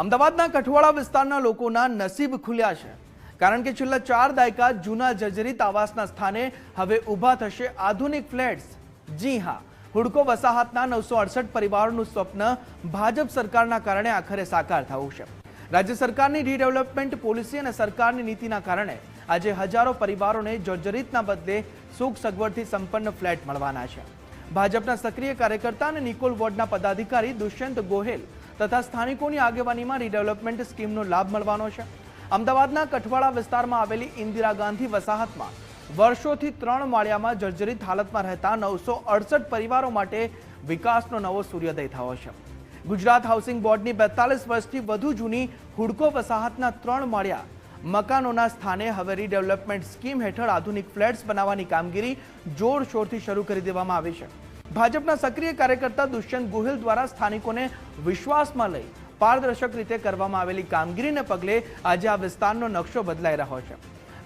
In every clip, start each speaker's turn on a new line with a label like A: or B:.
A: અમદાવાદના કઠવાડા વિસ્તારના લોકોના નસીબ ખુલ્યા છે, કારણ કે છેલ્લા 4 દાયકા જૂના જર્જરિત આવાસના સ્થાને હવે ઊભા થશે આધુનિક ફ્લેટ્સ। જી હા, હુડકો વસાહતના 968 પરિવારોનું સ્વપ્ન ભાજપ સરકારના કારણે આખરે સાકાર થયું છે। રાજ્ય સરકારની રીડેવલપમેન્ટ પોલિસી અને સરકારની નીતિના કારણે આજે હજારો પરિવારોને જર્જરિતના બદલે સુખ સગવડથી સંપન્ન ફ્લેટ મળવાના છે। ભાજપના સક્રિય કાર્યકર્તા અને નિકોલ વોર્ડના પદાધિકારી દુષ્યંત ગોહેલ તથા સ્થાનિકોની આગેવાનીમાં રીડેવલપમેન્ટ સ્કીમનો લાભ મળવાનો છે। અમદાવાદના કઠવાડા વિસ્તારમાં આવેલી ઇન્દિરા ગાંધી વસાહતમાં વર્ષોથી 3 માળિયામાં જર્જરિત હાલતમાં રહેતા 968 પરિવારો માટે વિકાસનો નવો સૂર્યોદય થયો છે। ગુજરાત હાઉસિંગ બોર્ડની 42 વર્ષથી વધુ જૂની હુડકો વસાહતના 3 માળિયા મકાનોના સ્થાને હવે રીડેવલપમેન્ટ સ્કીમ હેઠળ આધુનિક ફ્લેટ્સ બનાવવાની કામગીરી જોરશોરથી શરૂ કરી દેવામાં આવી છે। ભાજપના સક્રિય કાર્યકર્તા દુષ્યંત ગોહિલ દ્વારા સ્થાનિકોને વિશ્વાસમાં લઈ પારદર્શક રીતે કરવામાં આવેલી કામગીરીને પગલે આજે આ વિસ્તારનો નકશો બદલાઈ રહ્યો છે।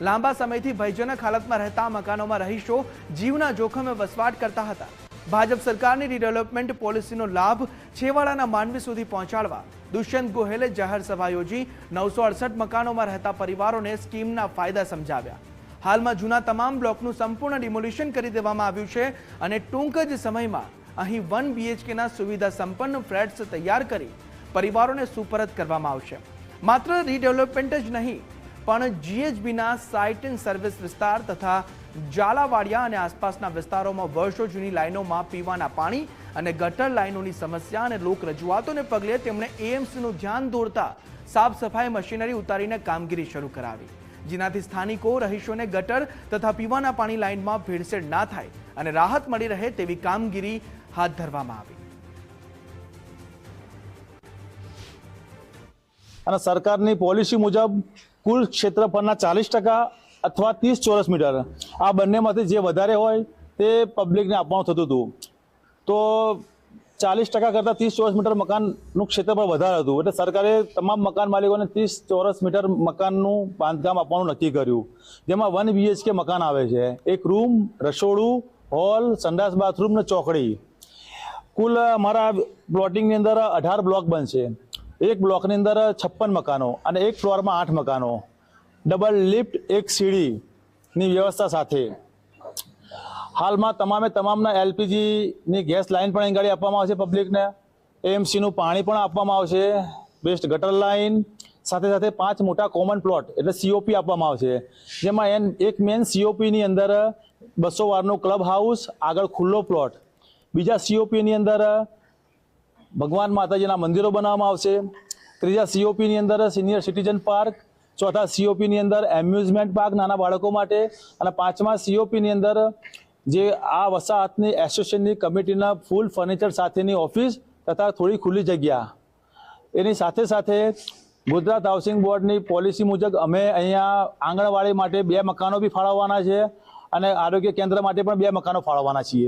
A: લાંબા સમયથી ભયજનક હાલતમાં રહેતા મકાનોમાં રહીશો જીવના જોખમે વસવાટ કરતા હતા। ભાજપ સરકારની રીડેવલપમેન્ટ પોલિસીનો લાભ છેવાડાના માનવી સુધી પહોંચાડવા દુષ્યંત ગોહેલે જાહેર સભા યોજી 968 મકાનોમાં રહેતા પરિવારોને સ્કીમના ફાયદા સમજાવ્યા। હાલમાં જૂના તમામ બ્લોકનું સંપૂર્ણ ડિમોલિશન કરી દેવામાં આવ્યું છે અને ટૂંક જ સમયમાં અહીં 1 BHKના સુવિધા સંપન્ન ફ્લેટ્સ તૈયાર કરી પરિવારોને સુપરત કરવામાં આવશે। માત્ર રીડેવલપમેન્ટ જ નહીં, પણ GHBના સાઇટ એન્ડ સર્વિસ વિસ્તાર તથા ઝાલાવાડિયા અને આસપાસના વિસ્તારોમાં વર્ષો જૂની લાઇનોમાં પીવાના પાણી અને ગટર લાઇનોની સમસ્યા અને લોક રજૂઆતોને પગલે તેમણે AMCનું ધ્યાન દોરતા સાફ સફાઈ મશીનરી ઉતારીને કામગીરી શરૂ કરાવી, જેનાથી સ્થાનિકો રહીશોને ગટર તથા પીવાના પાણી લાઇનમાં ભેળસેળ ના થાય અને રાહત મળી રહે તેવી કામગીરી હાથ ધરવામાં આવી।
B: અને સરકારની પોલિસી મુજબ કુલ ક્ષેત્રફળના 40% અથવા 30 ચોરસ મીટર આ બંનેમાંથી જે વધારે હોય તે પબ્લિકને આપવાનું થતું હતું। તો 40% કરતાં 30 ચોરસ મીટર મકાનનું ક્ષેત્રફળ વધારે હતું, એટલે સરકારે તમામ મકાન માલિકોને 30 ચોરસ મીટર મકાનનું બાંધકામ આપવાનું નક્કી કર્યું, જેમાં 1 BHK મકાન આવે છે। એક રૂમ, રસોડું, હોલ, સંડાસ, બાથરૂમ ને ચોકડી। કુલ અમારા પ્લોટિંગની અંદર 18 બ્લોક બનશે। એક બ્લોકની અંદર 56 મકાનો અને એક ફ્લોરમાં 8 મકાનો, ડબલ લિફ્ટ, એક સીડીની વ્યવસ્થા સાથે। હાલમાં તમામના LPGની ગેસ લાઇન પણ અહીં ગાડી આપવામાં આવશે પબ્લિકને। AMCનું પાણી પણ આપવામાં આવશે, બેસ્ટ ગટર લાઇન, સાથે સાથે 5 મોટા કોમન પ્લોટ એટલે COP આપવામાં આવશે, જેમાં એક મેન COPની અંદર 200 વારનું ક્લબ હાઉસ, આગળ ખુલ્લો પ્લોટ। બીજા COPની અંદર ભગવાન માતાજીના મંદિરો બનાવવામાં આવશે। ત્રીજા COPની અંદર સિનિયર સિટીઝન પાર્ક, ચોથા COPની અંદર એમ્યુઝમેન્ટ પાર્ક નાના બાળકો માટે, અને 5મા COPની અંદર જે આ વસાહતની એસોસિએશનની કમિટીના ફૂલ ફર્નિચર સાથેની ઓફિસ તથા થોડી ખુલ્લી જગ્યા। એની સાથે સાથે ગુજરાત હાઉસિંગ બોર્ડની પોલિસી મુજબ અમે અહીંયા આંગણવાડી માટે 2 મકાનો બી ફાળવવાના છે અને આરોગ્ય કેન્દ્ર માટે પણ 2 મકાનો ફાળવવાના છીએ।